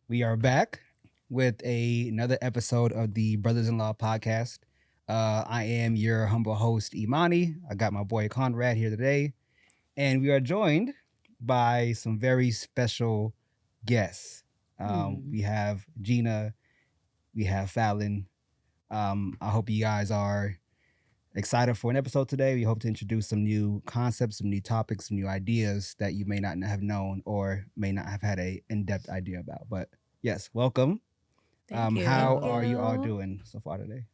We are back with another episode of the Brothers-in-Law podcast. I am your humble host, Imani. I got my boy Conrad here today, and we are joined by some very special guests. We have Gina, we have Falon. I hope you guys are excited for an episode today. We hope to introduce some new concepts, some new topics, some new ideas that you may not have known or may not have had a in-depth idea about. But yes, welcome. Thank you. How Thank are you all you. doing so far today?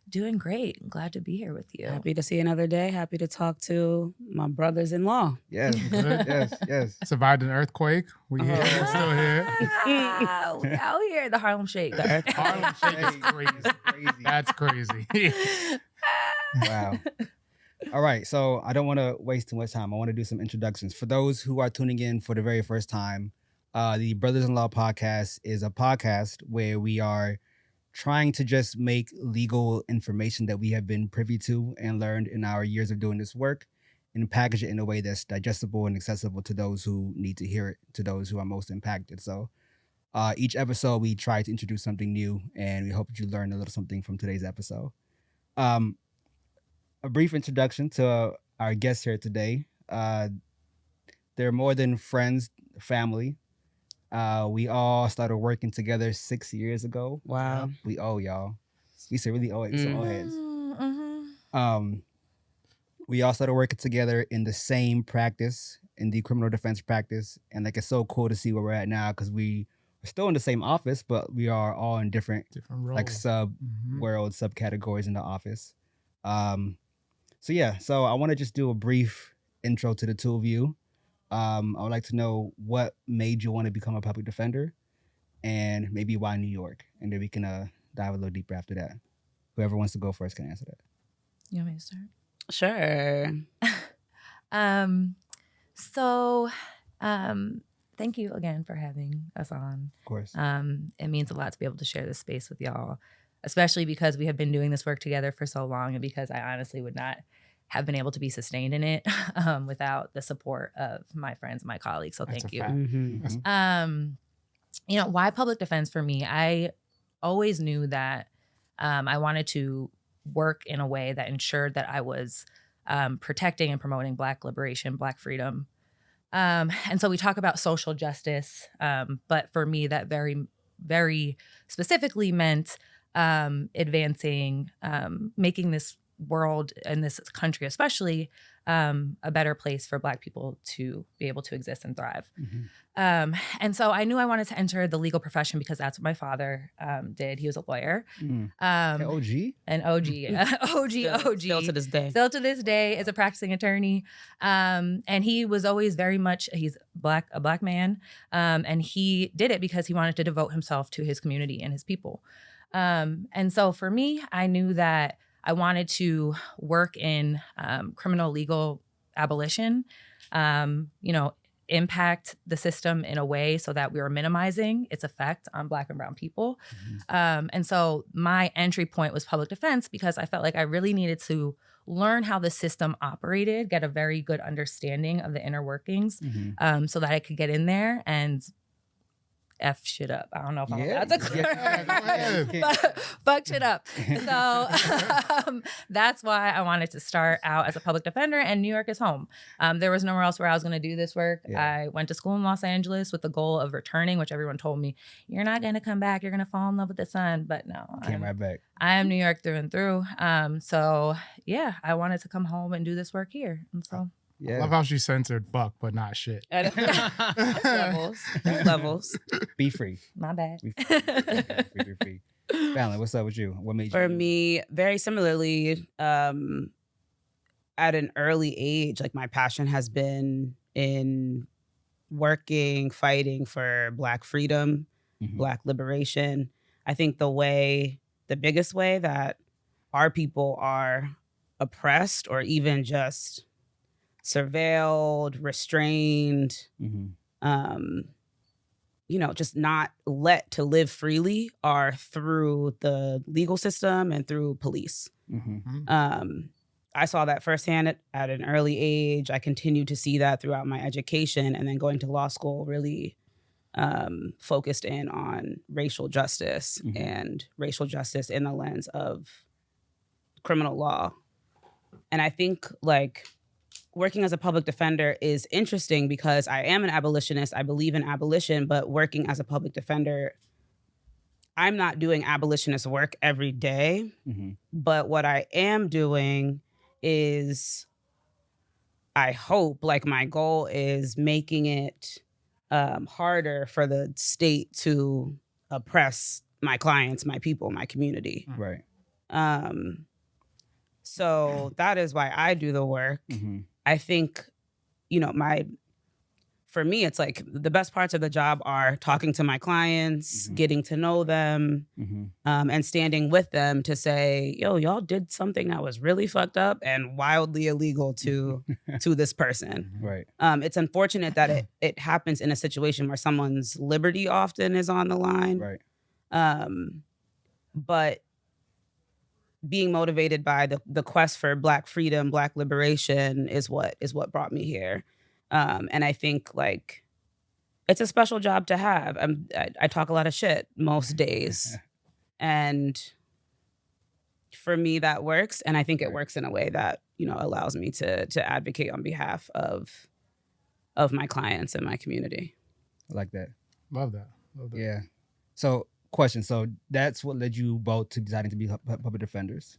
Doing great. I'm glad to be here with you. Happy to see another day. Happy to talk to my brothers-in-law. Yes, yes. Survived an earthquake. We here, we're still here. We out here, the Harlem Shake. The earth. Harlem Shake is crazy. That's crazy. Wow. All right, so I don't want to waste too much time. I want to do some introductions. For those who are tuning in for the very first time, the Brothers-in-Law podcast is a podcast where we are trying to just make legal information that we have been privy to and learned in our years of doing this work and package it in a way that's digestible and accessible to those who need to hear it, to those who are most impacted. So each episode, we try to introduce something new, and we hope that you learn a little something from today's episode. A brief introduction to our guests here today. They're more than friends, family. We all started working together 6 years ago. Wow. We owe y'all. We used to really owe it. Some old heads. We all started working together in the same practice, in the criminal defense practice. And like, it's so cool to see where we're at now because we're still in the same office, but we are all in different roles. like sub-world, subcategories in the office. So I want to just do a brief intro to the two of you. I would like to know what made you want to become a public defender and maybe why New York. And then we can dive a little deeper after that. Whoever wants to go first can answer that. You want me to start? Sure. Thank you again for having us on. Of course. It means a lot to be able to share this space with y'all, especially because we have been doing this work together for so long and because I honestly would not have been able to be sustained in it without the support of my friends and my colleagues. So thank you. Why public defense for me? I always knew that I wanted to work in a way that ensured that I was protecting and promoting Black liberation, Black freedom. And so we talk about social justice, but for me, that very, very specifically meant advancing, making this world and this country especially a better place for Black people to be able to exist and thrive. And so I knew I wanted to enter the legal profession because that's what my father did. He was a lawyer. OG? An OG. OG. Still to this day. Still to this day is a practicing attorney. And he was always very much, he's a black man. And he did it because he wanted to devote himself to his community and his people. And so for me, I knew that I wanted to work in criminal legal abolition, impact the system in a way so that we were minimizing its effect on Black and brown people. And so my entry point was public defense because I felt like I really needed to learn how the system operated, get a very good understanding of the inner workings so that I could get in there and F shit up. I don't know if I'm allowed to clear, but fuck shit up. So that's why I wanted to start out as a public defender, and New York is home. There was nowhere else where I was going to do this work. Yeah. I went to school in Los Angeles with the goal of returning, which everyone told me, you're not going to come back. You're going to fall in love with the sun. But no, Came right back. I am New York through and through. So yeah, I wanted to come home and do this work here. And so. Yeah. I love how she censored buck, but not shit. Levels. Be free. My bad. Be free. Falon, what's up with you? What made you? For me, very similarly, at an early age, like my passion has been in working, fighting for Black freedom, Black liberation. I think the biggest way that our people are oppressed or even just surveilled, restrained, just not let to live freely are through the legal system and through police. I saw that firsthand at an early age. I continued to see that throughout my education, and then going to law school really focused in on racial justice and racial justice in the lens of criminal law. And I think like working as a public defender is interesting because I am an abolitionist. I believe in abolition, but working as a public defender, I'm not doing abolitionist work every day. But what I am doing is, I hope, like my goal is making it harder for the state to oppress my clients, my people, my community. Right. So that is why I do the work. I think, you know, for me, it's like the best parts of the job are talking to my clients, getting to know them, and standing with them to say, yo, y'all did something that was really fucked up and wildly illegal to this person. Right. It's unfortunate that it happens in a situation where someone's liberty often is on the line. Right. But being motivated by the quest for Black freedom, Black liberation is what brought me here. And I think like it's a special job to have. I talk a lot of shit most days, and for me that works. And I think it works in a way that, you know, allows me to advocate on behalf of my clients and my community. I like that. Love that. Yeah. So question. So that's what led you both to deciding to be public defenders.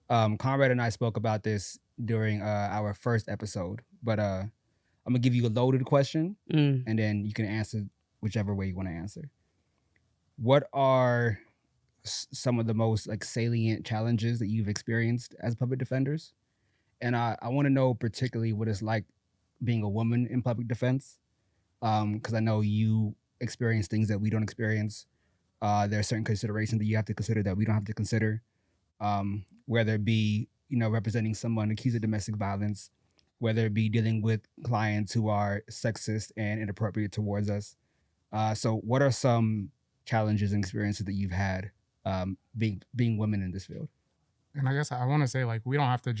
Conrad and I spoke about this during our first episode, but I'm gonna give you a loaded question, and then you can answer whichever way you want to answer. What are some of the most like salient challenges that you've experienced as public defenders? And I want to know particularly what it's like being a woman in public defense, because I know you experience things that we don't experience. There are certain considerations that you have to consider that we don't have to consider, whether it be, you know, representing someone accused of domestic violence, whether it be dealing with clients who are sexist and inappropriate towards us. So what are some challenges and experiences that you've had being women in this field? And I guess I want to say, like, we don't have to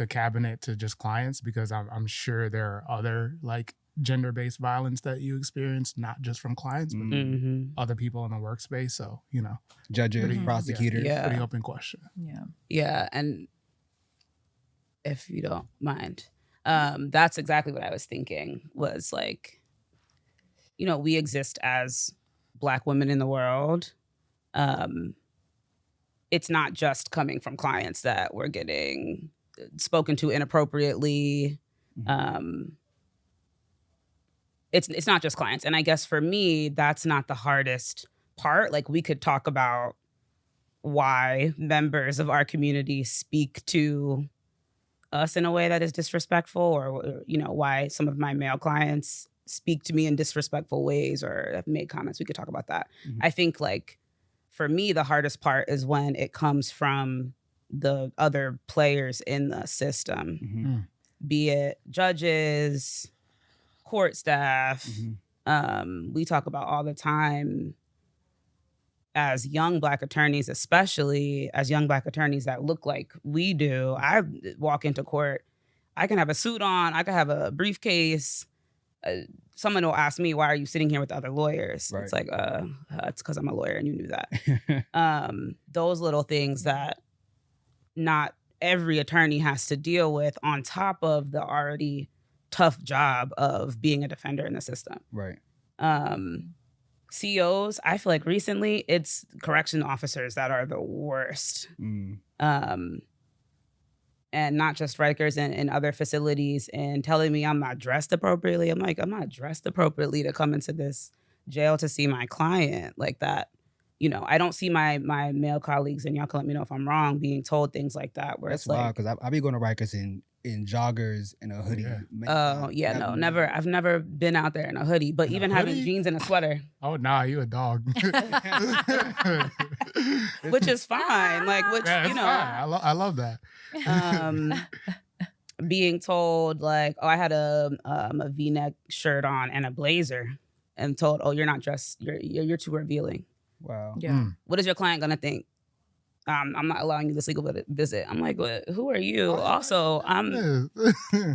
cabinet to just clients, because I'm sure there are other like gender-based violence that you experience, not just from clients, but other people in the workspace. So, you know, Judges, prosecutors. Yeah. Pretty open question. Yeah. And if you don't mind, that's exactly what I was thinking, was like, you know, we exist as Black women in the world. It's not just coming from clients that we're getting spoken to inappropriately. It's not just clients. And I guess for me, that's not the hardest part. Like, we could talk about why members of our community speak to us in a way that is disrespectful, or, you know, why some of my male clients speak to me in disrespectful ways or have made comments. We could talk about that. I think, like, for me, the hardest part is when it comes from the other players in the system, be it judges, court staff. We talk about all the time, as young Black attorneys, especially as young Black attorneys that look like we do. I walk into court, I can have a suit on, I can have a briefcase. Someone will ask me, why are you sitting here with other lawyers? Right. It's like, it's because I'm a lawyer and you knew that. Those little things that not every attorney has to deal with, on top of the already tough job of being a defender in the system. Right. COs, I feel like recently it's correction officers that are the worst. And not just Rikers and other facilities, and telling me I'm not dressed appropriately. I'm like, I'm not dressed appropriately to come into this jail to see my client like that. You know, I don't see my male colleagues, and y'all can let me know if I'm wrong, being told things like that. Where that's it's wild, because I be going to Rikers in joggers and a hoodie. Never. I've never been out there in a hoodie, but even having jeans and a sweater. Oh, nah, you a dog. Which is fine. Like, which, yeah, you know. Fine. I love that. Being told, like, oh, I had a V-neck shirt on and a blazer, and told, oh, you're not dressed. You're too revealing. Wow. Yeah. What is your client gonna think? I'm not allowing you this legal visit. I'm like, who are you? Also,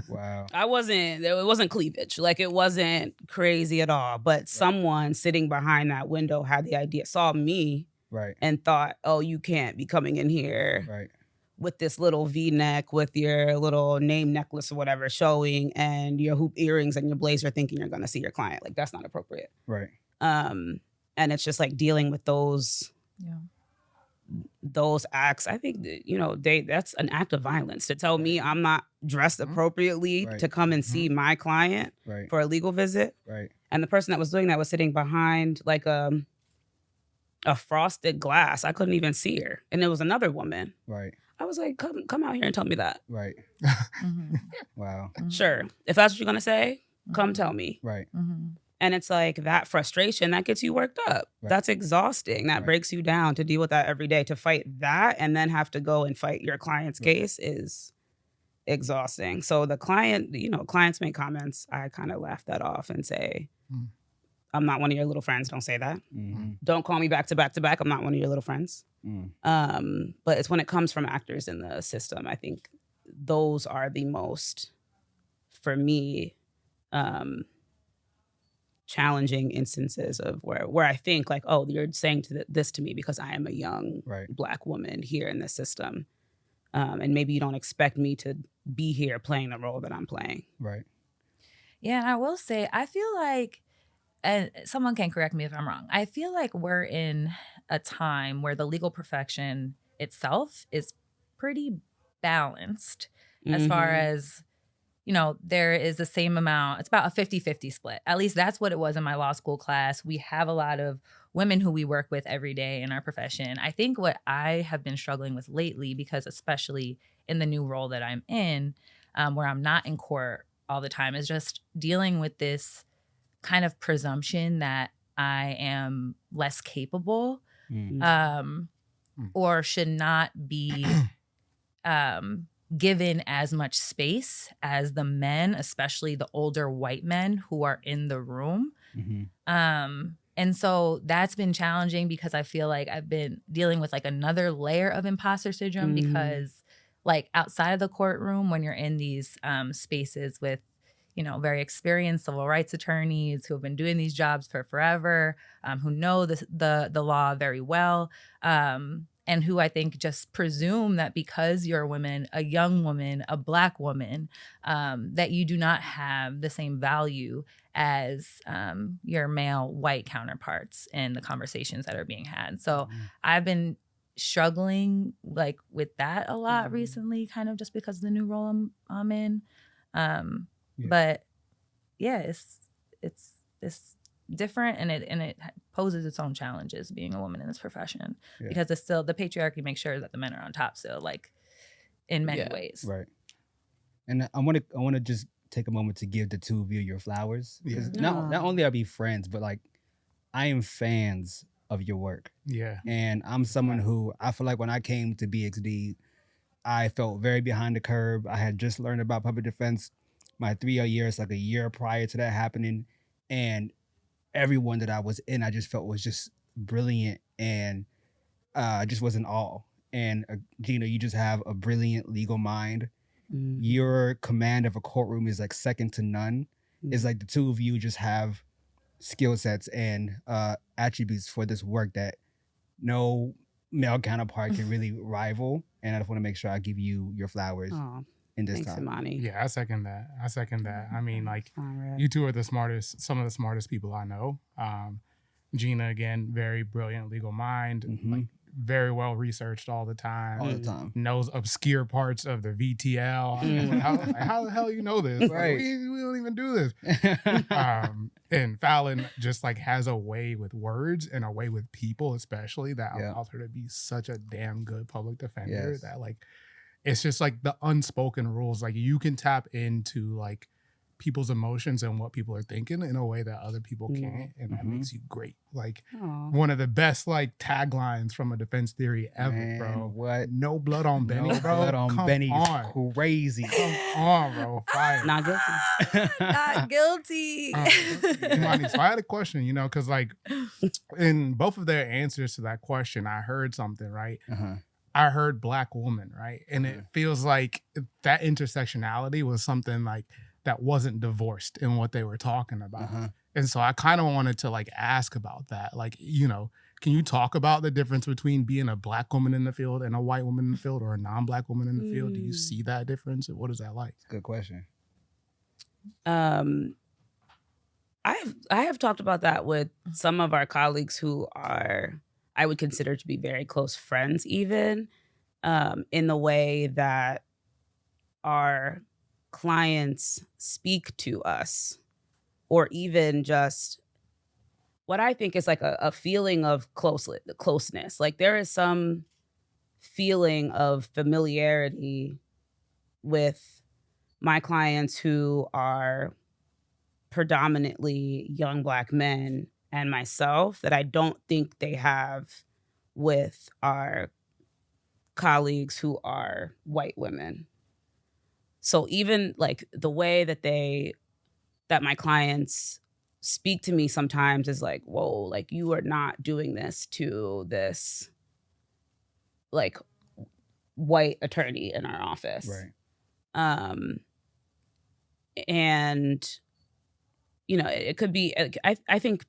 Wow. it wasn't cleavage. Like, it wasn't crazy at all. But someone sitting behind that window had the idea, saw me, Right. and thought, oh, you can't be coming in here Right. with this little V-neck with your little name necklace or whatever showing, and your hoop earrings and your blazer, thinking you're going to see your client. Like, that's not appropriate. Right. And it's just like dealing with those acts. I think that, that's an act of violence to tell me I'm not dressed appropriately to come and see my client for a legal visit. Right. And the person that was doing that was sitting behind like a frosted glass. I couldn't even see her, and it was another woman. Right. I was like, come out here and tell me that. Right. Wow. Sure, if that's what you're gonna say, come tell me. Right. And it's like that frustration that gets you worked up. Right. That's exhausting. That breaks you down to deal with that every day. To fight that and then have to go and fight your client's case is exhausting. So the client, clients make comments. I kind of laugh that off and say, I'm not one of your little friends. Don't say that. Don't call me back to back to back. I'm not one of your little friends. But it's when it comes from actors in the system, I think those are the most, for me, challenging instances of where I think like, oh, you're saying this to me because I am a young Black woman here in this system. And maybe you don't expect me to be here playing the role that I'm playing. Right. Yeah, and I will say, I feel like, and someone can correct me if I'm wrong, I feel like we're in a time where the legal profession itself is pretty balanced as far as, there is the same amount. It's about a 50-50 split. At least that's what it was in my law school class. We have a lot of women who we work with every day in our profession. I think what I have been struggling with lately, because especially in the new role that I'm in, where I'm not in court all the time, is just dealing with this kind of presumption that I am less capable or should not be given as much space as the men, especially the older white men who are in the room. And so that's been challenging because I feel like I've been dealing with like another layer of imposter syndrome because like outside of the courtroom, when you're in these spaces with, very experienced civil rights attorneys who have been doing these jobs for forever, who know the law very well, and who I think just presume that because you're a woman, a young woman, a Black woman, that you do not have the same value as your male white counterparts in the conversations that are being had. So I've been struggling like with that a lot recently, kind of just because of the new role I'm in. But yeah, it's different, and it poses its own challenges being a woman in this profession because it's still the patriarchy makes sure that the men are on top still, like in many ways. Right. And I want to just take a moment to give the two of you your flowers, because not only are we friends, but like I am fans of your work. Yeah. And I'm someone who I feel like when I came to BXD, I felt very behind the curve. I had just learned about public defense my 3 years, like a year prior to that happening. And everyone that I was in, I just felt was just brilliant, and just was in awe. And Gina, you just have a brilliant legal mind. Your command of a courtroom is like second to none. It's like the two of you just have skill sets and attributes for this work that no male counterpart can really rival. And I just want to make sure I give you your flowers. In this Thanks, time. Imani. Yeah, I second that. I mean, like, you two are some of the smartest people I know. Gina, again, very brilliant legal mind, like very well researched all the time. Knows obscure parts of the VTL. How the hell you know this? Right. Like, we don't even do this. And Falon just like has a way with words and a way with people, especially, that allows her to be such a damn good public defender. That like, it's just like the unspoken rules. Like you can tap into like people's emotions and what people are thinking in a way that other people can't. And that makes you great. Like one of the best like taglines from a defense theory ever, Man, bro. what? No blood on Benny, No bro. blood on Come Benny on. is crazy. Come on, bro. Fire. Not guilty. Not guilty. Imani, so I had a question, because like in both of their answers to that question, I heard something, right? I heard Black woman, right? And it feels like that intersectionality was something like that wasn't divorced in what they were talking about. And so I kind of wanted to like ask about that. Like, you know, can you talk about the difference between being a Black woman in the field and a white woman in the field, or a non-Black woman in the field? Do you see that difference? What is that like? Good question. I have talked about that with some of our colleagues who are, I would consider to be very close friends, even in the way that our clients speak to us, or even just what I think is like a feeling of closeness. Like there is some feeling of familiarity with my clients who are predominantly young Black men and myself that I don't think they have with our colleagues who are white women. So even like the way that my clients speak to me sometimes is like, whoa, like you are not doing this to this like white attorney in our office. Right. And you know, it could be, I think,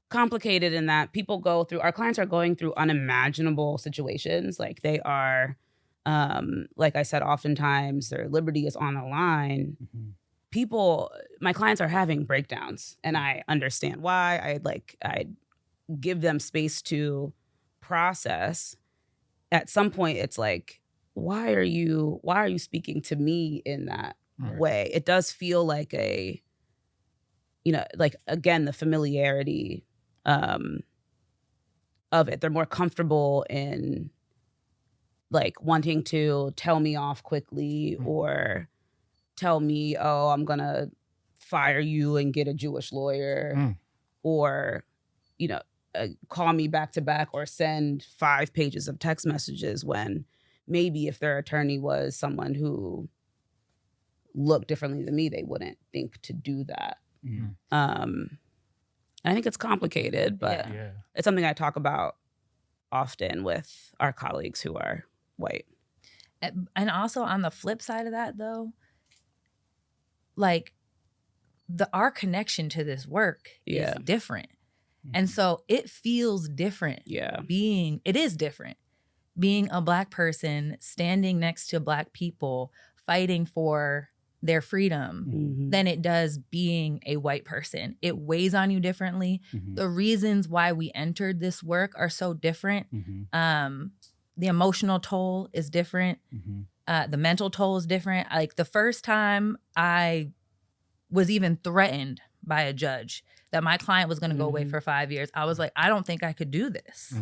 complicated in that our clients are going through unimaginable situations. Like they are, like I said, oftentimes their liberty is on the line. My clients are having breakdowns, and I understand why. I give them space to process. At some point, it's like, why are you speaking to me in that way? It does feel like like again, the familiarity of it. They're more comfortable in like wanting to tell me off quickly, or tell me, oh, I'm gonna fire you and get a Jewish lawyer, or call me back to back, or send 5 pages of text messages, when maybe if their attorney was someone who looked differently than me, they wouldn't think to do that. I think it's complicated, but it's something I talk about often with our colleagues who are white. And also on the flip side of that, though, like our connection to this work is different. And so it feels different. It is different being a Black person standing next to Black people fighting for their freedom than it does being a white person. It weighs on you differently. The reasons why we entered this work are so different. The emotional toll is different. The mental toll is different. Like the first time I was even threatened by a judge that my client was going to go away for 5 years, I was like, I don't think I could do this.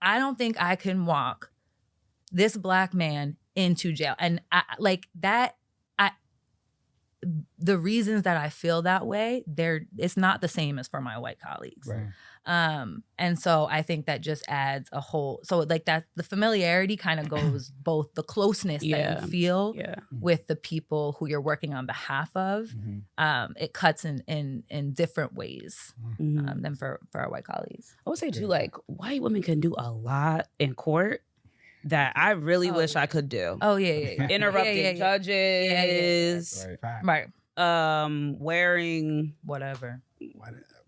I don't think I can walk this Black man into jail. And the reasons that I feel that way, it's not the same as for my white colleagues. And so I think that just adds a whole, so like that the familiarity kind of goes both the closeness that you feel with the people who you're working on behalf of. It cuts in different ways than for our white colleagues. I would say too, like white women can do a lot in court that I really wish I could do. Interrupting judges. Right. Wearing whatever.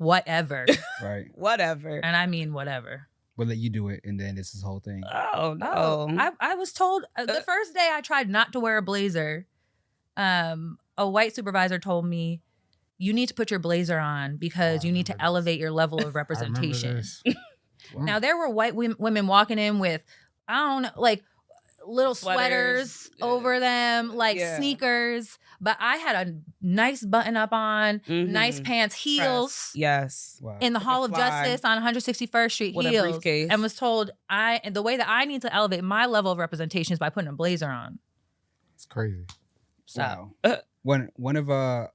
Right. Whatever. And I mean whatever. We'll let you do it, and then this whole thing. Oh no! I was told the first day I tried not to wear a blazer. A white supervisor told me, "You need to put your blazer on because you need to elevate your level of representation." Now there were white women walking in with, I don't know, like little sweaters over them, like sneakers. But I had a nice button up on, nice pants, heels. In the Hall of Justice on 161st Street, with heels. A briefcase. And was told the way that I need to elevate my level of representation is by putting a blazer on. It's crazy. So one of our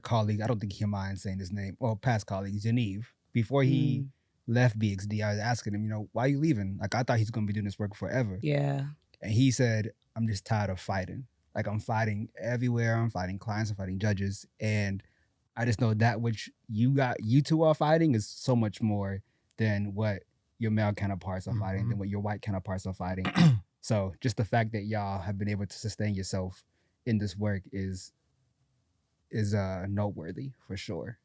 colleagues, I don't think he'll mind saying his name, well, past colleague, Genevieve, before he left BXD, I was asking him, why are you leaving? Like, I thought he's going to be doing this work forever. And he said, I'm just tired of fighting. Like, I'm fighting everywhere. I'm fighting clients. I'm fighting judges. And I just know that which you two are fighting is so much more than what your male counterparts are fighting than what your white counterparts are fighting. So just the fact that y'all have been able to sustain yourself in this work is noteworthy for sure.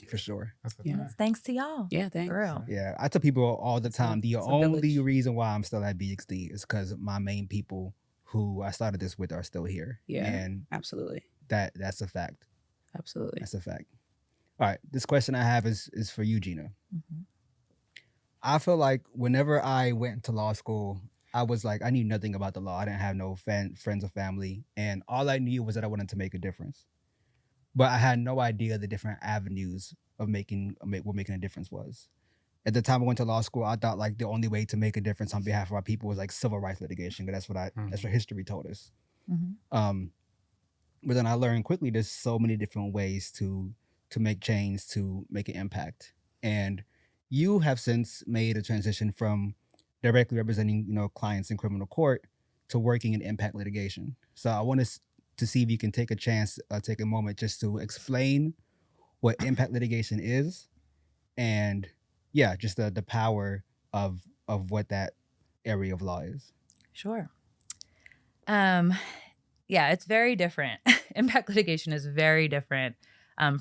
For sure. Yeah. It's thanks to y'all. Yeah, thanks. For real. Yeah, I tell people all the time, the it's a only village. reason why I'm still at BXD is because my main people who I started this with are still here. Yeah. And Absolutely. that's a fact. Absolutely. That's a fact. All right, this question I have is for you, Gina. Mm-hmm. I feel like whenever I went to law school, I was like, I knew nothing about the law. I didn't have no friends or family. And all I knew was that I wanted to make a difference. But I had no idea the different avenues of making a difference was. At the time I went to law school, I thought like the only way to make a difference on behalf of our people was like civil rights litigation, because that's what history told us. Mm-hmm. But then I learned quickly there's so many different ways to make change, to make an impact. And you have since made a transition from directly representing, clients in criminal court to working in impact litigation. So I want to see if you can take a moment just to explain what impact litigation is, and just the power of what that area of law is. Sure. Yeah, it's very different. Impact litigation is very different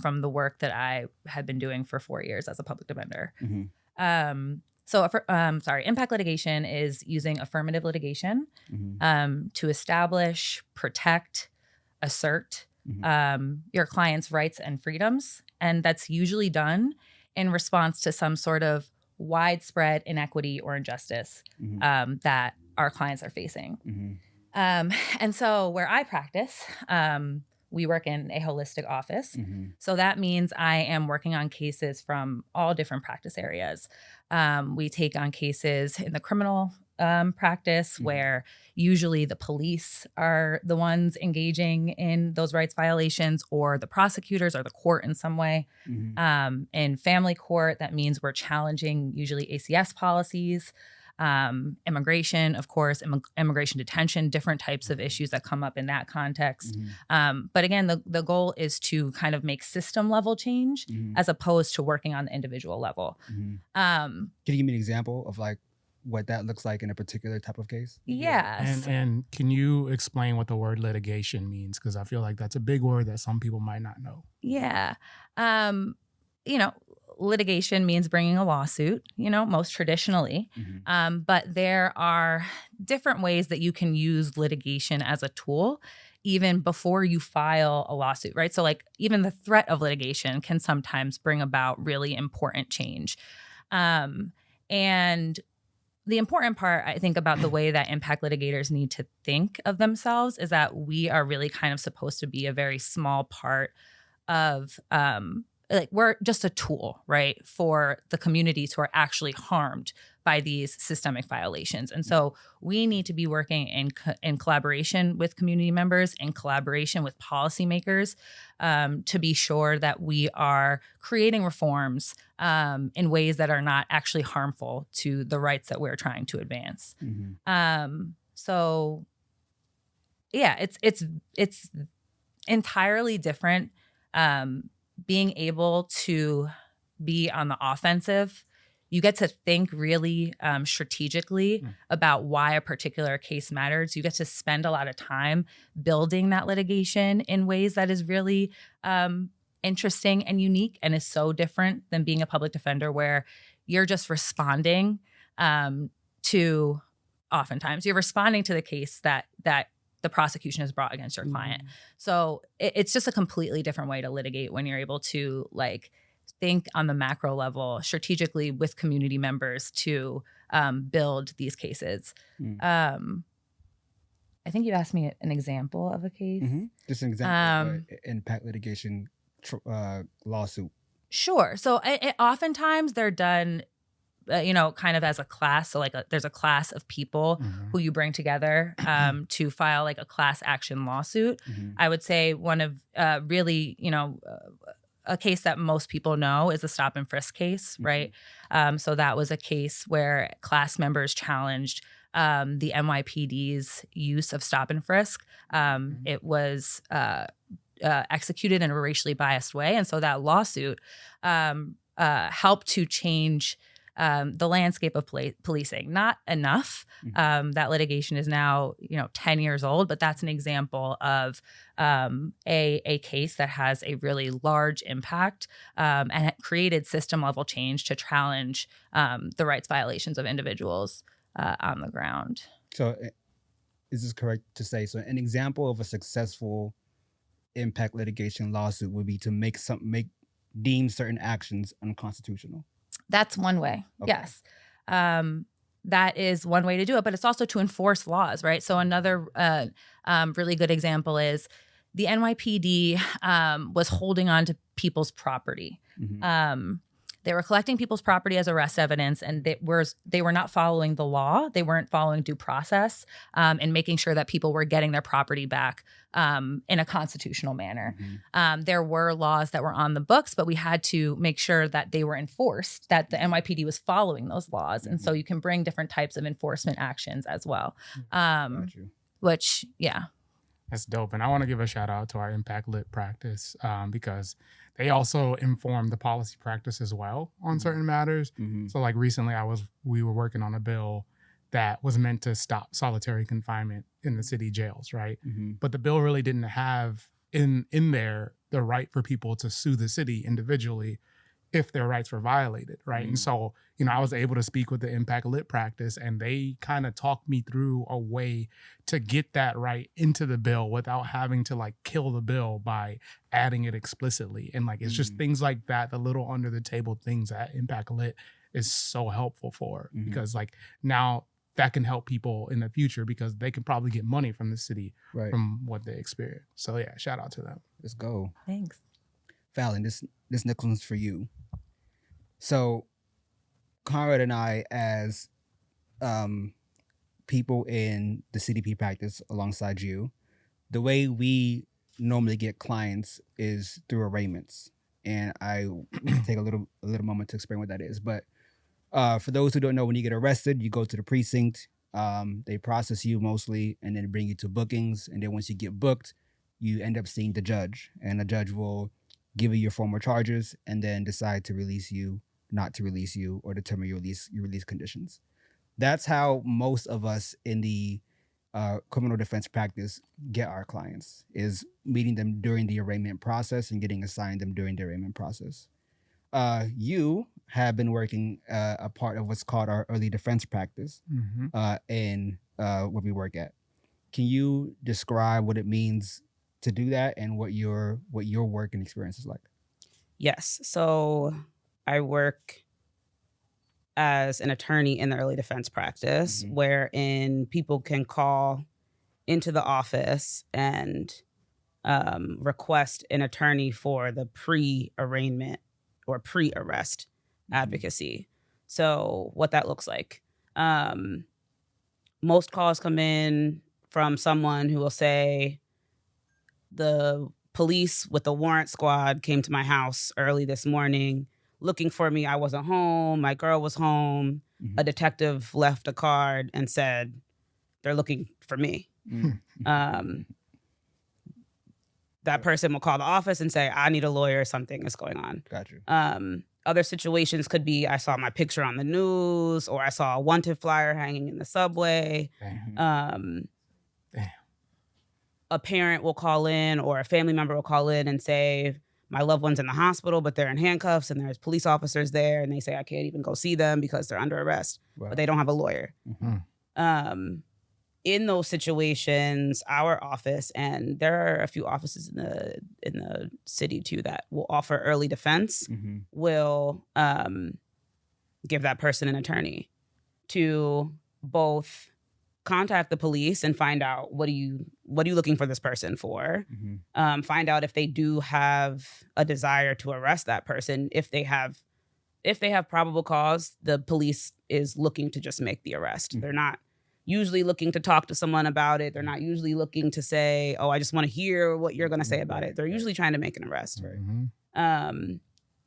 from the work that I had been doing for 4 years as a public defender. Mm-hmm. Impact litigation is using affirmative litigation Mm-hmm. to establish, protect, assert your client's rights and freedoms. And that's usually done in response to some sort of widespread inequity or injustice Mm-hmm. that our clients are facing. Mm-hmm. And so where I practice, we work in a holistic office. Mm-hmm. So that means I am working on cases from all different practice areas. We take on cases in the criminal practice where usually the police are the ones engaging in those rights violations, or the prosecutors or the court in some way. Mm-hmm. In family court, that means we're challenging usually ACS policies. Immigration, of course, immigration detention, different types of issues that come up in that context. Mm-hmm. But again, the goal is to kind of make system level change Mm-hmm. as opposed to working on the individual level. Mm-hmm. Can you give me an example of like what that looks like in a particular type of case? Yes. And can you explain what the word litigation means? Because I feel like that's a big word that some people might not know. Yeah. Litigation means bringing a lawsuit, most traditionally. Mm-hmm. But there are different ways that you can use litigation as a tool even before you file a lawsuit, right? So like even the threat of litigation can sometimes bring about really important change. And the important part, I think, about the way that impact litigators need to think of themselves is that we are really kind of supposed to be a very small part of we're just a tool, right, for the communities who are actually harmed by these systemic violations. And so we need to be working in collaboration with community members, in collaboration with policymakers, to be sure that we are creating reforms in ways that are not actually harmful to the rights that we're trying to advance. Mm-hmm. So yeah, it's entirely different. Being able to be on the offensive, you get to think really strategically about why a particular case matters. You get to spend a lot of time building that litigation in ways that is really interesting and unique, and is so different than being a public defender where you're just responding oftentimes you're responding to the case that the prosecution has brought against your client. So it's just a completely different way to litigate when you're able to like think on the macro level strategically with community members to build these cases. I think you asked me an example of a case. Mm-hmm. Just an example of impact litigation lawsuit. Sure. So oftentimes they're done kind of as a class. So like there's a class of people who you bring together to file like a class action lawsuit. I would say one of really, a case that most people know is the stop and frisk case, right? So that was a case where class members challenged the NYPD's use of stop and frisk. It was executed in a racially biased way. And so that lawsuit helped to change the landscape of policing. Not enough. That litigation is now 10 years old, but that's an example of a case that has a really large impact and it created system level change to challenge the rights violations of individuals on the ground. So is this correct to say, so an example of a successful impact litigation lawsuit would be to deem certain actions unconstitutional? That's one way. Okay. Yes. That is one way to do it, but it's also to enforce laws, right? So another really good example is the NYPD was holding on to people's property. They were collecting people's property as arrest evidence, and they were not following the law. They weren't following due process and making sure that people were getting their property back in a constitutional manner. There were laws that were on the books, but we had to make sure that they were enforced, that the NYPD was following those laws. And so you can bring different types of enforcement actions as well. Which, yeah. That's dope. And I want to give a shout out to our Impact Lit practice because they also inform the policy practice as well on certain matters. So like recently we were working on a bill that was meant to stop solitary confinement in the city jails, right? But the bill really didn't have in there the right for people to sue the city individually if their rights were violated, right? And so, I was able to speak with the Impact Lit practice, and they kind of talked me through a way to get that right into the bill without having to like kill the bill by adding it explicitly. And like, it's just things like that, the little under the table things that Impact Lit is so helpful for, because like now that can help people in the future because they can probably get money from the city from what they experience. So yeah, shout out to them. Let's go. Thanks. Falon, this next one's for you. So Conrad and I, as people in the CDP practice alongside you, the way we normally get clients is through arraignments. And I take a little moment to explain what that is. But for those who don't know, when you get arrested, you go to the precinct. They process you mostly and then bring you to bookings. And then once you get booked, you end up seeing the judge. And the judge will give you your formal charges and then decide to release you, not to release you, or determine your release conditions. That's how most of us in the criminal defense practice get our clients, is meeting them during the arraignment process and getting assigned them during the arraignment process. You have been working a part of what's called our early defense practice in where we work at. Can you describe what it means to do that and what your work and experience is like? Yes. So I work as an attorney in the early defense practice, wherein people can call into the office and request an attorney for the pre-arraignment or pre-arrest advocacy. So what that looks like. Most calls come in from someone who will say, the police with the warrant squad came to my house early this morning looking for me. I wasn't home. My girl was home. A detective left a card and said, they're looking for me. That person will call the office and say, I need a lawyer. Something is going on. Gotcha. Other situations could be, I saw my picture on the news, or I saw a wanted flyer hanging in the subway. A parent will call in, or a family member will call in and say, my loved one's in the hospital, but they're in handcuffs and there's police officers there. And they say, I can't even go see them because they're under arrest, but they don't have a lawyer. In those situations, our office, and there are a few offices in the city too that will offer early defense, will give that person an attorney to both contact the police and find out what are you looking for this person for, find out if they do have a desire to arrest that person. If they have probable cause, the police is looking to just make the arrest. They're not usually looking to talk to someone about it. They're not usually looking to say, oh, I just want to hear what you're going to say about it. They're usually trying to make an arrest.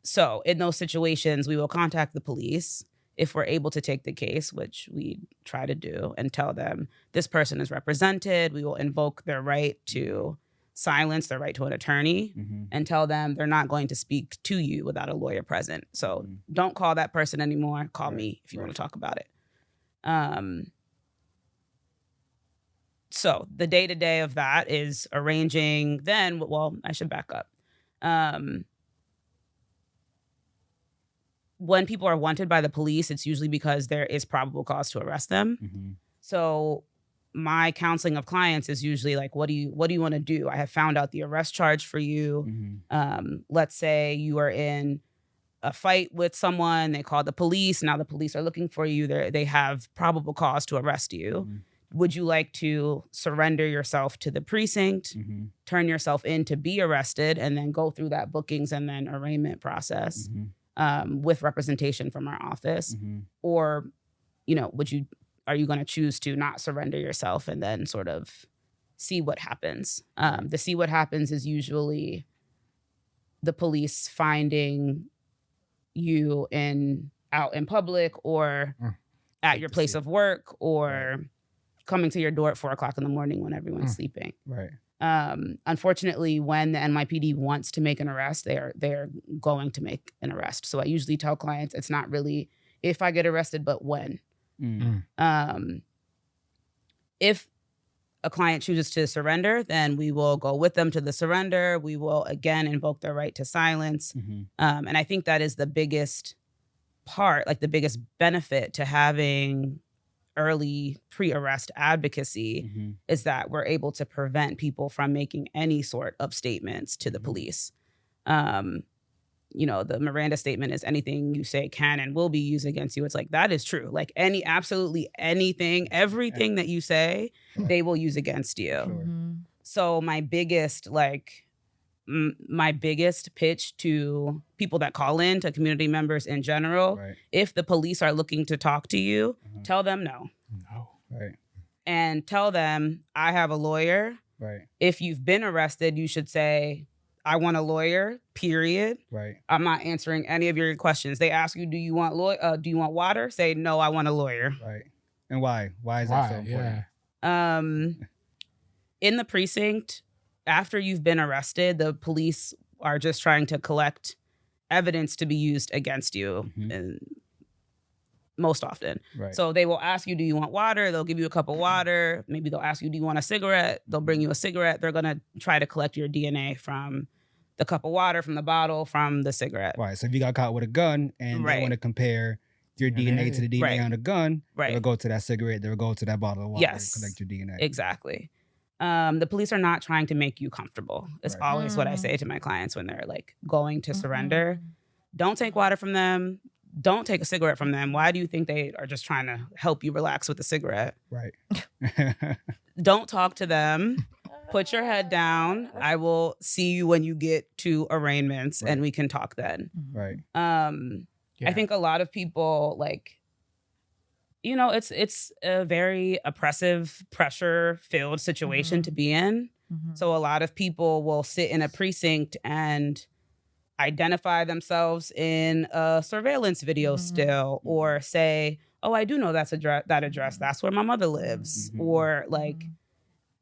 So in those situations, we will contact the police if we're able to take the case, which we try to do, and tell them this person is represented. We will invoke their right to silence their right to an attorney and tell them they're not going to speak to you without a lawyer present. So don't call that person anymore. Call me if you want to talk about it. So the day-to-day of that is arranging then, well, I should back up. When people are wanted by the police, it's usually because there is probable cause to arrest them. So my counseling of clients is usually like, what do you want to do? I have found out the arrest charge for you. Let's say you are in a fight with someone, they call the police. Now the police are looking for you. They have probable cause to arrest you. Would you like to surrender yourself to the precinct, turn yourself in to be arrested, and then go through that bookings and then arraignment process with representation from our office? Or, are you going to choose to not surrender yourself and then sort of see what happens? The see what happens is usually the police finding you out in public or at your place of work or coming to your door at 4:00 in the morning when everyone's sleeping. Right. Unfortunately, when the NYPD wants to make an arrest, they're going to make an arrest. So I usually tell clients it's not really if I get arrested, but when. If a client chooses to surrender, then we will go with them to the surrender. We will again invoke their right to silence. And I think that is the biggest part, like the biggest benefit to having early pre-arrest advocacy is that we're able to prevent people from making any sort of statements to the police. The Miranda statement is anything you say can and will be used against you. It's like, that is true. Like everything that you say, they will use against you. Sure. So my biggest pitch to people that call in, to community members in general, if the police are looking to talk to you, tell them no. Right. And tell them, I have a lawyer. Right. If you've been arrested, you should say, I want a lawyer, period. Right. I'm not answering any of your questions. They ask you, do you want water? Say, no, I want a lawyer. Right. And why? Why is that so important? In the precinct, after you've been arrested, the police are just trying to collect evidence to be used against you most often. Right. So they will ask you, do you want water? They'll give you a cup of water. Maybe they'll ask you, do you want a cigarette? They'll bring you a cigarette. They're going to try to collect your DNA from the cup of water, from the bottle, from the cigarette. Right. So if you got caught with a gun and they want to compare your DNA to the DNA on the gun, they'll go to that cigarette, they'll go to that bottle of water and collect your DNA. Exactly. The police are not trying to make you comfortable. It's always what I say to my clients when they're like going to surrender. Don't take water from them. Don't take a cigarette from them. Why do you think they are just trying to help you relax with the cigarette? Right. Don't talk to them. Put your head down. I will see you when you get to arraignments and we can talk then. Right. I think a lot of people it's a very oppressive, pressure-filled situation to be in. So a lot of people will sit in a precinct and identify themselves in a surveillance video still, or say, oh, I do know that address. That's where my mother lives. Or like,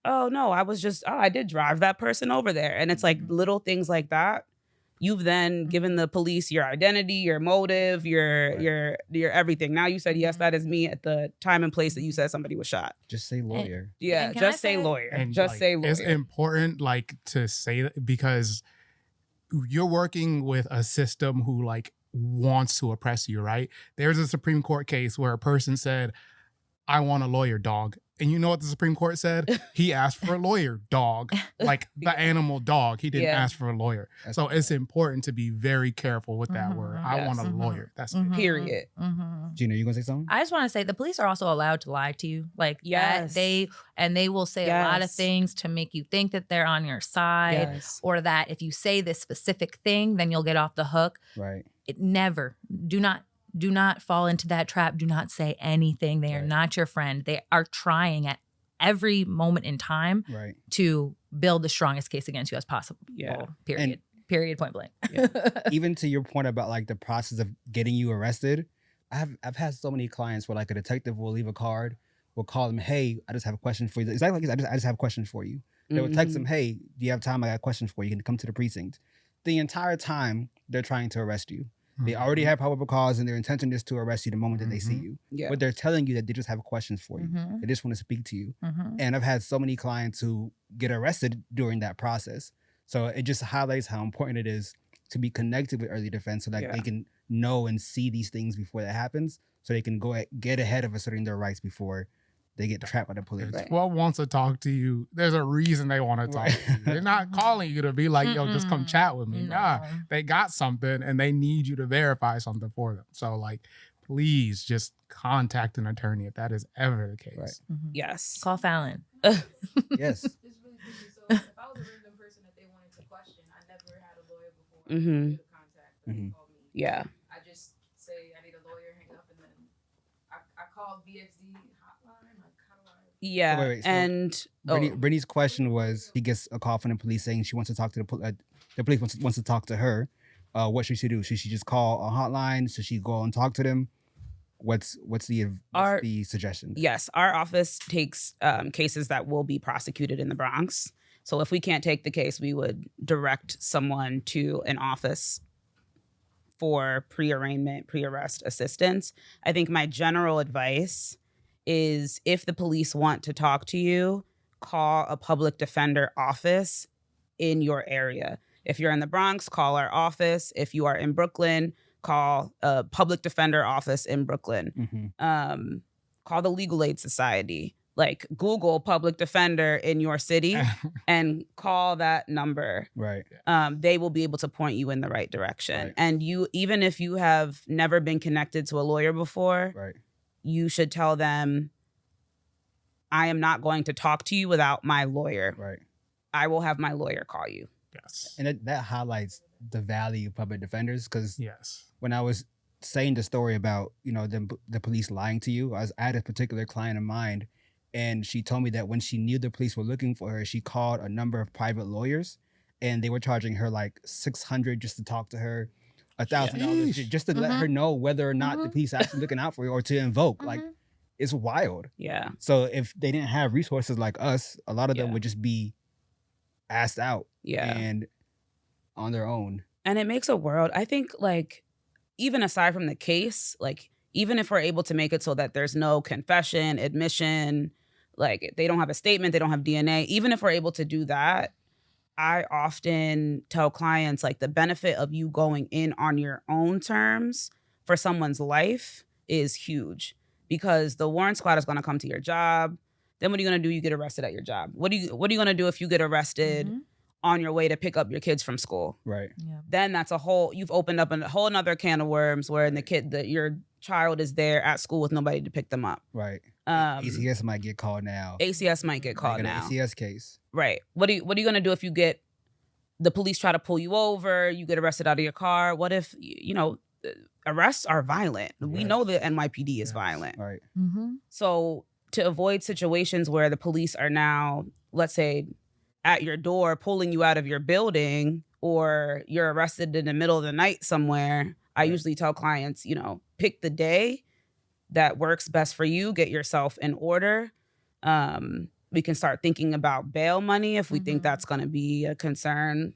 oh no, I did drive that person over there. And it's like little things like that. You've then given the police your identity, your motive, your everything. Now you said, yes, that is me at the time and place that you said somebody was shot. Just say lawyer. Just say lawyer. And just say lawyer. It's important to say that because you're working with a system who wants to oppress you, right? There's a Supreme Court case where a person said, I want a lawyer, dog. And you know what the Supreme Court said? He asked for a lawyer, dog. Like the animal dog. He didn't ask for a lawyer. So it's important to be very careful with that word. I want a lawyer. That's it. Period. Gina, you gonna say something? I just want to say the police are also allowed to lie to you. They will say a lot of things to make you think that they're on your side, or that if you say this specific thing, then you'll get off the hook. Right. Do not fall into that trap. Do not say anything. They are not your friend. They are trying at every moment in time to build the strongest case against you as possible. Yeah. Period. Period. Point blank. Yeah. Even to your point about the process of getting you arrested, I've had so many clients where a detective will leave a card, will call them, hey, I just have a question for you. Exactly like I just have a question for you. They would text Mhm. them, hey, do you have time? I got questions for you. You can come to the precinct. The entire time, they're trying to arrest you. They already have probable cause, and their intention is to arrest you the moment that they see you. Yeah. But they're telling you that they just have questions for you. Mhm. They just want to speak to you. Mhm. And I've had so many clients who get arrested during that process. So it just highlights how important it is to be connected with early defense so that they can know and see these things before that happens, so they can get ahead of asserting their rights before they get trapped by the police. If 12 wants to talk to you, there's a reason they want to talk to you. They're not calling you to be like, yo, just come chat with me. No. Nah, they got something and they need you to verify something for them. So like, please just contact an attorney if that is ever the case. Right. Mhm. Yes. Call Falon. Yes. It's really busy. So if I was a random person that they wanted to question, I never had a lawyer before. I Mhm. get a contact. They call me. Yeah. I just say I need a lawyer, hang up, and then I call VXD hotline. Like, how do I? Yeah. Wait, so and Brittany's question was, he gets a call from the police saying she wants to talk to the police wants to talk to her. What should she do? Should she just call a hotline? Should she go and talk to them? What's the suggestion? yes, our office takes cases that will be prosecuted in the Bronx. So if we can't take the case, we would direct someone to an office for pre-arraignment, pre-arrest assistance. I think my general advice is if the police want to talk to you, call a public defender office in your area. If you're in the Bronx, call our office. If you are in Brooklyn, call a public defender office in Brooklyn. Mm-hmm. Call the Legal Aid Society. Like Google public defender in your city and call that number. Right. They will be able to point you in the right direction. Right. And you, even if you have never been connected to a lawyer before, Right. you should tell them, I am not going to talk to you without my lawyer. Right. I will have my lawyer call you. Yes. And that highlights the value of public defenders, because Yes. when I was saying the story about, the police lying to you, I had a particular client in mind, and she told me that when she knew the police were looking for her, she called a number of private lawyers, and they were charging her like $600 just to talk to her, $1,000 just to let her know whether or not the police actually looking out for you, or to invoke. Like, it's wild. Yeah. So if they didn't have resources like us, a lot of them Yeah. would just be asked out Yeah. and on their own. And it makes a world. I think, like, even aside from the case, like, even if we're able to make it so that there's no confession, admission, like they don't have a statement, they don't have DNA, even if we're able to do that, I often tell clients, like, the benefit of you going in on your own terms for someone's life is huge, because the warrant squad is going to come to your job. Then what are you going to do? You get arrested at your job. What are you going to do if you get arrested on your way to pick up your kids from school? Right. Yeah. Then you've opened up a whole nother can of worms where your child is there at school with nobody to pick them up. Right. ACS ACS might get called now. might get called Like an now. ACS case. Right. What are you going to do if you get the police try to pull you over, you get arrested out of your car? What if, arrests are violent. We Yes. know the NYPD is Yes. violent. Right. Mm-hmm. So to avoid situations where the police are now, let's say, at your door pulling you out of your building, or you're arrested in the middle of the night somewhere, I usually tell clients, pick the day that works best for you, get yourself in order. We can start thinking about bail money if we think that's going to be a concern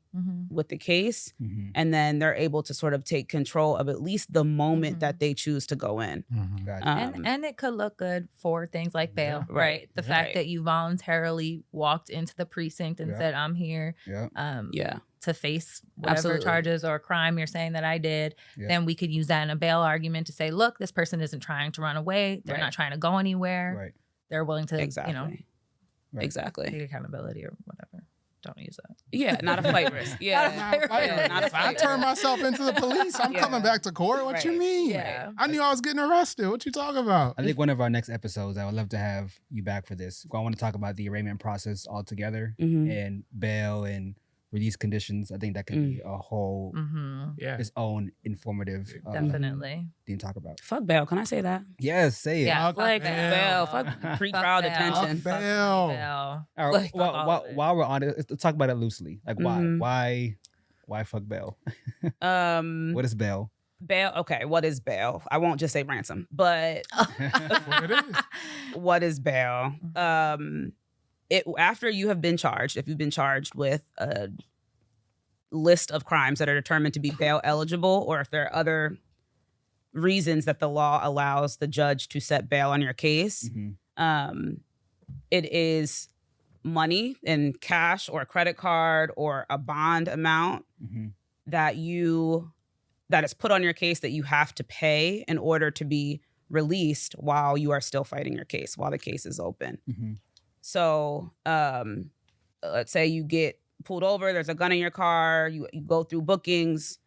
with the case. Mm-hmm. And then they're able to sort of take control of at least the moment that they choose to go in. Gotcha. And it could look good for things like bail, Yeah. right? The fact Right. that you voluntarily walked into the precinct and Yeah. said, I'm here Yeah. to face whatever Absolutely. charges or crime you're saying that I did. Yeah. Then we could use that in a bail argument to say, look, this person isn't trying to run away. They're Right. not trying to go anywhere. Right. They're willing to, Exactly. Right. Exactly. take accountability or whatever. Don't use that. Yeah, not a flight risk. Yeah. Not a If I flight turn risk. myself into the police, I'm Yeah. coming back to court. What you Right. mean? Yeah. I knew I was getting arrested. What you talking about? I think one of our next episodes, I would love to have you back for this. I want to talk about the arraignment process altogether Mhm. and bail and release conditions. I think that could be a whole Mm-hmm. Yeah. its own informative Definitely. thing to talk about. Fuck bail. Can I say that? Yes, say it. Yeah. Fuck Like Bail. Fuck pre-trial bail. detention. Fuck bail. Bail. All right, Like, all of it. while we're on it, let's talk about it loosely. Like Mhm. why fuck bail? Um, What is bail? bail. Okay, what is bail? I won't just say ransom, but What it is. what is bail? after you have been charged, if you've been charged with a list of crimes that are determined to be bail eligible, or if there are other reasons that the law allows the judge to set bail on your case, it is money in cash or a credit card or a bond amount that is put on your case that you have to pay in order to be released while you are still fighting your case, while the case is open. So let's say you get pulled over, there's a gun in your car, you go through bookings,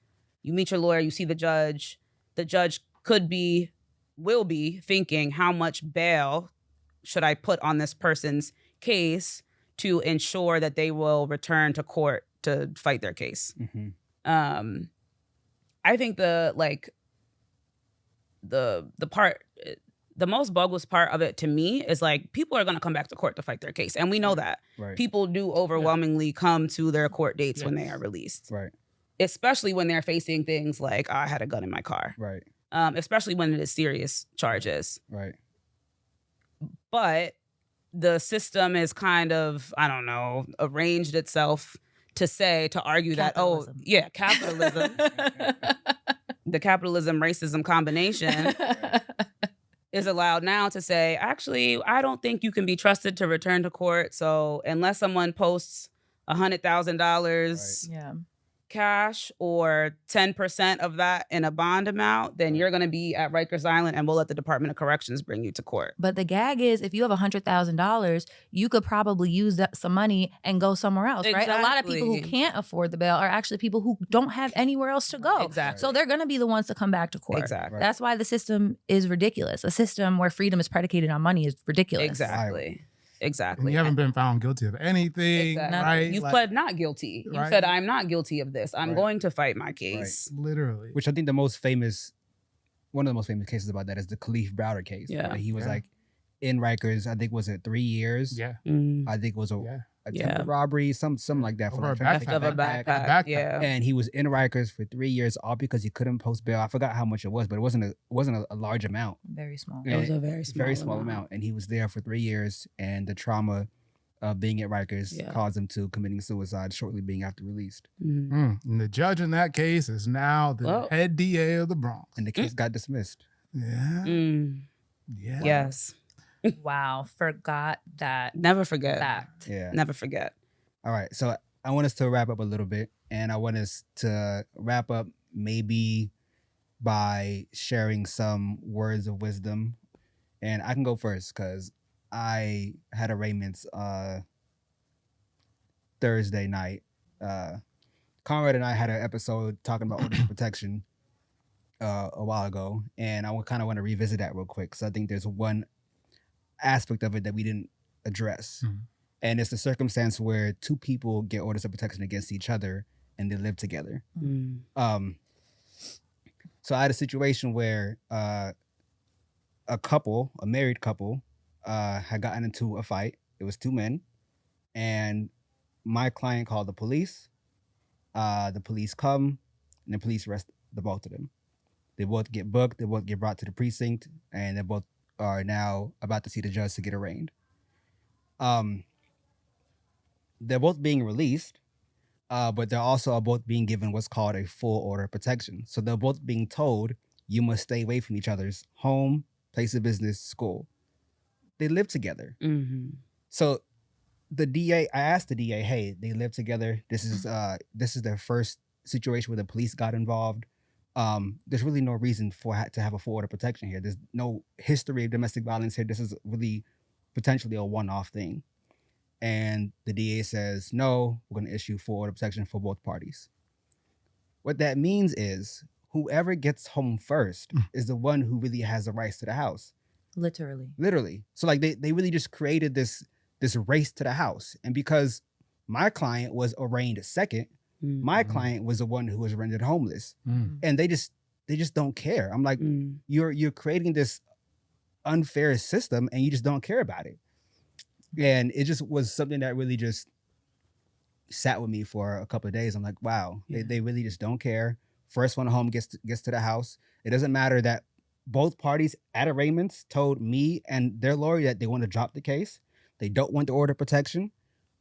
you meet your lawyer, you see the judge will be thinking, how much bail should I put on this person's case to ensure that they will return to court to fight their case. I think the most bogus part of it to me is like, people are going to come back to court to fight their case. And we know that. Right. People do overwhelmingly come to their court dates when they are released. Right. Especially when they're facing things like, I had a gun in my car. Right. Especially when it is serious charges. Right. But the system is kind of, I don't know, arranged itself to argue Capitalism. that, capitalism. The capitalism racism combination is allowed now to say, actually, I don't think you can be trusted to return to court. So unless someone posts $100,000 cash or 10% of that in a bond amount, then you're going to be at Rikers Island and we'll let the Department of Corrections bring you to court. But the gag is, if you have $100,000, you could probably use some money and go somewhere else, right? A lot of people who can't afford the bail are actually people who don't have anywhere else to go. Exactly. So they're going to be the ones to come back to court. Exactly. That's why the system is ridiculous. A system where freedom is predicated on money is ridiculous. Exactly. And you haven't been found guilty of anything, right? You've pled not guilty. You said, I'm not guilty of this. I'm going to fight my case. Right. Literally. Which I think one of the most famous cases about that is the Khalif Browder case. Yeah. He was like in Rikers, I think, was it 3 years? Yeah. I think it was attempted robbery, something like that. Over a backpack. Yeah. And he was in Rikers for 3 years, all because he couldn't post bail. I forgot how much it was, but it wasn't a large amount. Very small. It was a very small amount. And he was there for 3 years, and the trauma of being at Rikers caused him to committing suicide shortly being after released. And the judge in that case is now the head DA of the Bronx. And the case got dismissed. Yeah. Yeah. Yes. Wow. Forgot that. Never forget. Fact. Yeah. Never forget. All right. So I want us to wrap up a little bit, and I want us to wrap up maybe by sharing some words of wisdom. And I can go first because I had arraignments Thursday night. Conrad and I had an episode talking about orders of protection a while ago, and I kind of want to revisit that real quick because I think there's one aspect of it that we didn't address. And it's the circumstance where two people get orders of protection against each other and they live together. So I had a situation where a married couple, had gotten into a fight. It was two men, and my client called the police. The police come, and the police arrest the both of them. They both get booked. They both get brought to the precinct, and they both are now about to see the judge to get arraigned. They're both being released, but they're also both being given what's called a full order of protection. So they're both being told, you must stay away from each other's home, place of business, school. They live together. So I asked the DA, hey, they live together. This is their first situation where the police got involved. There's really no reason to have a full order of protection here. There's no history of domestic violence here. This is really potentially a one-off thing. And the DA says, no, we're going to issue full order of protection for both parties. What that means is whoever gets home first is the one who really has the rights to the house. Literally. So like they really just created this race to the house. And because my client was arraigned second, my client was the one who was rendered homeless. And they just don't care. I'm like, you're creating this unfair system and you just don't care about it. And it just was something that really just sat with me for a couple of days. I'm like, wow, they really just don't care. First one home gets to the house. It doesn't matter that both parties at arraignments told me and their lawyer that they want to drop the case. they don't want the order of protection,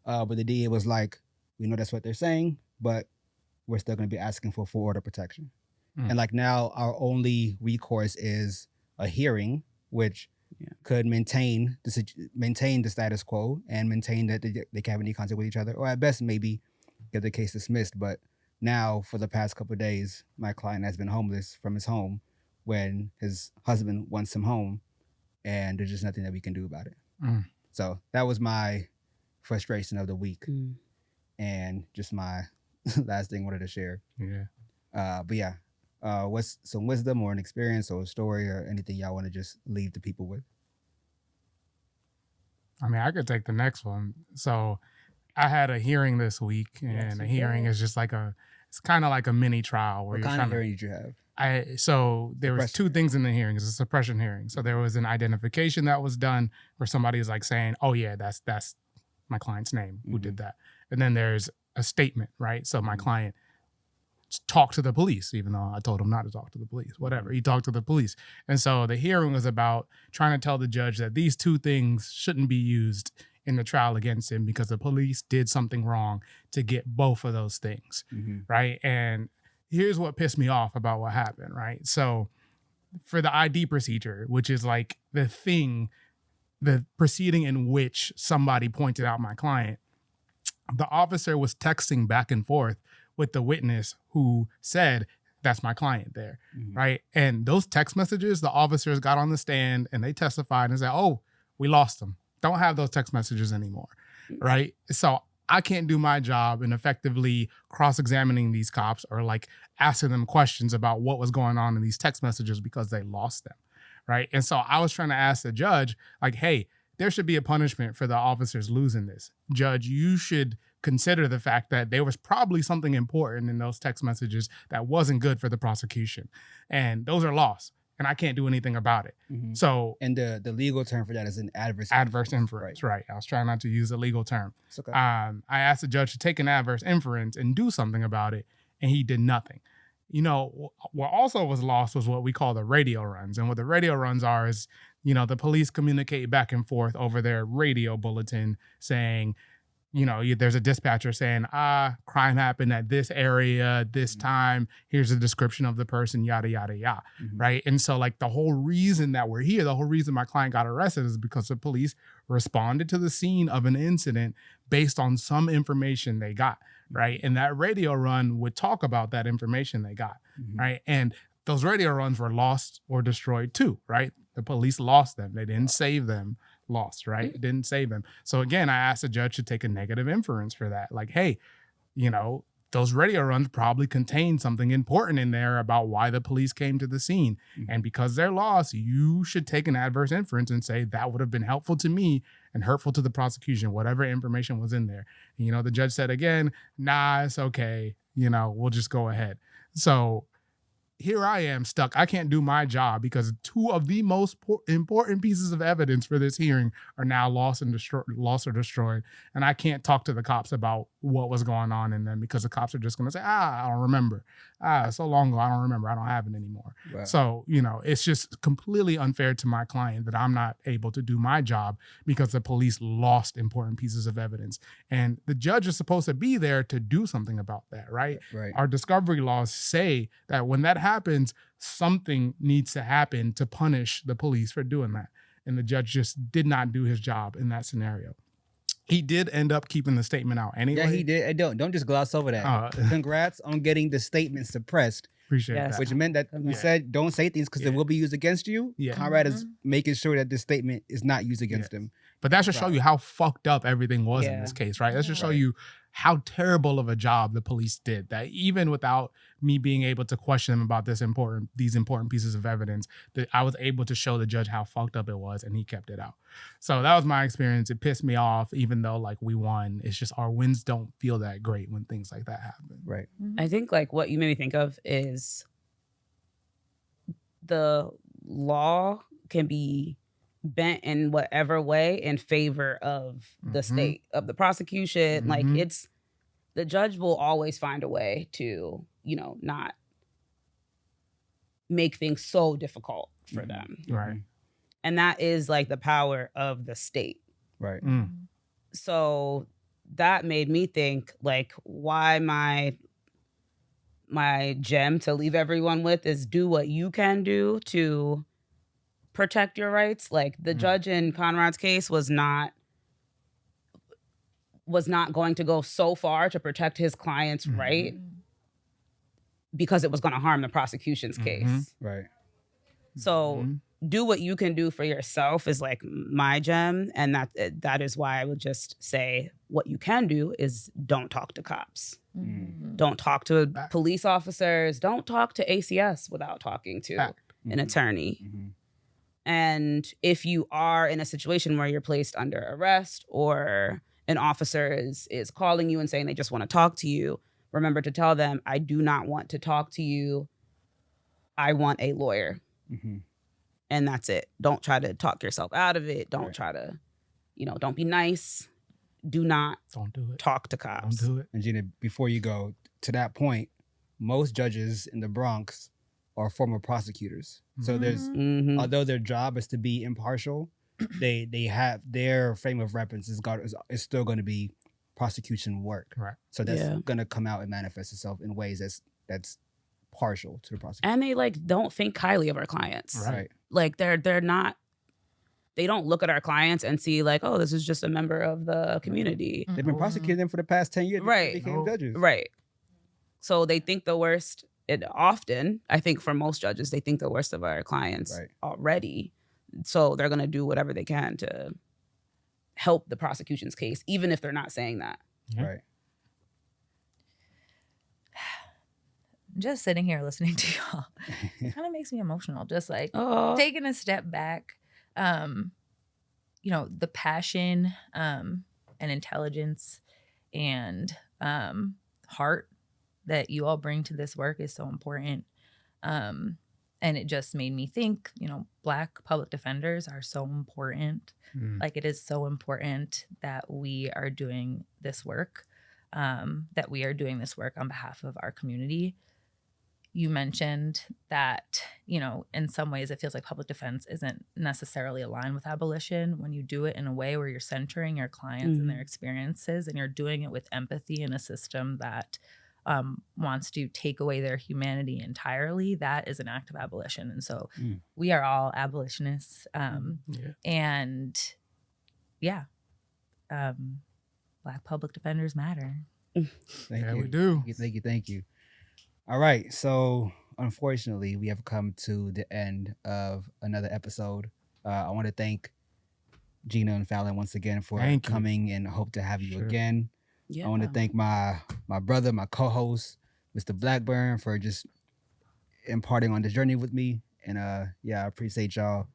but the DA was like, we know that's what they're saying, but we're still going to be asking for full order protection. And like now our only recourse is a hearing, which could maintain the status quo and maintain that they can't have any contact with each other, or at best maybe get the case dismissed. But now for the past couple of days, my client has been homeless from his home when his husband wants him home, and there's just nothing that we can do about it. So that was my frustration of the week, and just my last thing I wanted to share. But yeah, what's some wisdom or an experience or a story or anything y'all want to just leave the people with? I mean, I could take the next one. So I had a hearing this week, and a hearing is just like it's kind of like a mini trial. Where What kind of hearing did you have? So there was two things in the hearing. It's a suppression hearing. So there was an identification that was done where somebody is like saying, oh yeah, that's my client's name who did that. And then there's a statement, right? So my client talked to the police, even though I told him not to talk to the police, whatever. He talked to the police. And so the hearing was about trying to tell the judge that these two things shouldn't be used in the trial against him because the police did something wrong to get both of those things, right? And here's what pissed me off about what happened, right? So for the ID procedure, which is like the proceeding in which somebody pointed out my client, the officer was texting back and forth with the witness who said, that's my client there, right? And those text messages, the officers got on the stand and they testified and said, oh, we lost them. Don't have those text messages anymore, right? So I can't do my job in effectively cross-examining these cops or like asking them questions about what was going on in these text messages because they lost them, right? And so I was trying to ask the judge, like, hey, there should be a punishment for the officers losing this. Judge, you should consider the fact that there was probably something important in those text messages that wasn't good for the prosecution. And those are lost. And I can't do anything about it. So, and the legal term for that is an adverse inference, right? I was trying not to use a legal term. It's okay. I asked the judge to take an adverse inference and do something about it, and he did nothing. You know, what also was lost was what we call the radio runs. And what the radio runs are is, you know, the police communicate back and forth over their radio bulletin saying, you know, there's a dispatcher saying, crime happened at this area, this time, here's a description of the person, yada, yada, yada, right? And so like the whole reason that we're here, the whole reason my client got arrested is because the police responded to the scene of an incident based on some information they got, right? And that radio run would talk about that information they got, right? And those radio runs were lost or destroyed too, right? The police lost them. They didn't save them. Lost, right? It didn't save them. So again, I asked the judge to take a negative inference for that. Like, hey, you know, those radio runs probably contain something important in there about why the police came to the scene. And because they're lost, you should take an adverse inference and say that would have been helpful to me and hurtful to the prosecution, whatever information was in there. And, you know, the judge said again, nah, it's okay. You know, we'll just go ahead. So here I am stuck. I can't do my job because two of the most important pieces of evidence for this hearing are now lost or destroyed. And I can't talk to the cops about what was going on in them because the cops are just going to say, I don't remember. So long ago, I don't remember. I don't have it anymore. Wow. So, you know, it's just completely unfair to my client that I'm not able to do my job because the police lost important pieces of evidence. And the judge is supposed to be there to do something about that, right? Our discovery laws say that when that happens, something needs to happen to punish the police for doing that. And the judge just did not do his job in that scenario. He did end up keeping the statement out anyway. Yeah, he did. Don't just gloss over that. Congrats on getting the statement suppressed. Appreciate that. Which meant that we said don't say things because it will be used against you. Conrad is making sure that this statement is not used against him. But that should show you how fucked up everything was in this case, right? That should show you how terrible of a job the police did. That even without me being able to question them about these important pieces of evidence, that I was able to show the judge how fucked up it was, and he kept it out. So that was my experience. It pissed me off, even though like we won. It's just our wins don't feel that great when things like that happen. Right. I think like what you made me think of is the law can be bent in whatever way in favor of the state, of the prosecution. Like it's, the judge will always find a way to, you know, not make things so difficult for them. Right. And that is like the power of the state. Right. So that made me think, like, why my gem to leave everyone with is do what you can do to protect your rights. Like the judge in Conrad's case was not going to go so far to protect his client's right because it was going to harm the prosecution's case. Right. So do what you can do for yourself is like my gem, and that is why I would just say what you can do is don't talk to cops. Don't talk to police officers. Don't talk to ACS without talking to an attorney. And if you are in a situation where you're placed under arrest or an officer is calling you and saying they just want to talk to you, remember to tell them, I do not want to talk to you. I want a lawyer. And that's it. Don't try to talk yourself out of it. Don't try to, don't be nice. Do not Don't do it. talk to cops. Don't do it. And Gina, before you go to that point, most judges in the Bronx are former prosecutors. So there's, although their job is to be impartial, they have their frame of reference is still going to be prosecution work. Right. So that's going to come out and manifest itself in ways that's partial to the prosecution. And they don't think highly of our clients. Right. Like they're not. They don't look at our clients and see like, oh, this is just a member of the community. They've been prosecuting them for the past 10 years. Right. They became judges. Right. So they think the worst. Often, I think for most judges, they think the worst of our clients already. So they're going to do whatever they can to help the prosecution's case, even if they're not saying that. Right. Just sitting here listening to y'all, it kind of makes me emotional. Just like taking a step back, the passion and intelligence and heart that you all bring to this work is so important. And it just made me think, Black public defenders are so important. Like it is so important that we are doing this work, on behalf of our community. You mentioned that, in some ways it feels like public defense isn't necessarily aligned with abolition when you do it in a way where you're centering your clients and their experiences, and you're doing it with empathy in a system that wants to take away their humanity entirely. That is an act of abolition. And so we are all abolitionists. And Black public defenders matter. Thank you. We do. Thank you. All right. So unfortunately, we have come to the end of another episode. I want to thank Gina and Falon once again for coming, and hope to have you again. Yeah. I want to thank my brother, my co-host, Mr. Blackburn, for just imparting on this journey with me. And I appreciate y'all.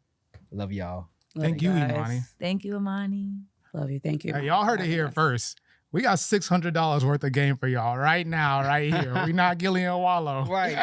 Love y'all. Thank you, Imani. Thank you, Imani. Love you. Thank you. Hey, y'all heard it here first. We got $600 worth of game for y'all right now, right here. We not Gillian Wallow. Right.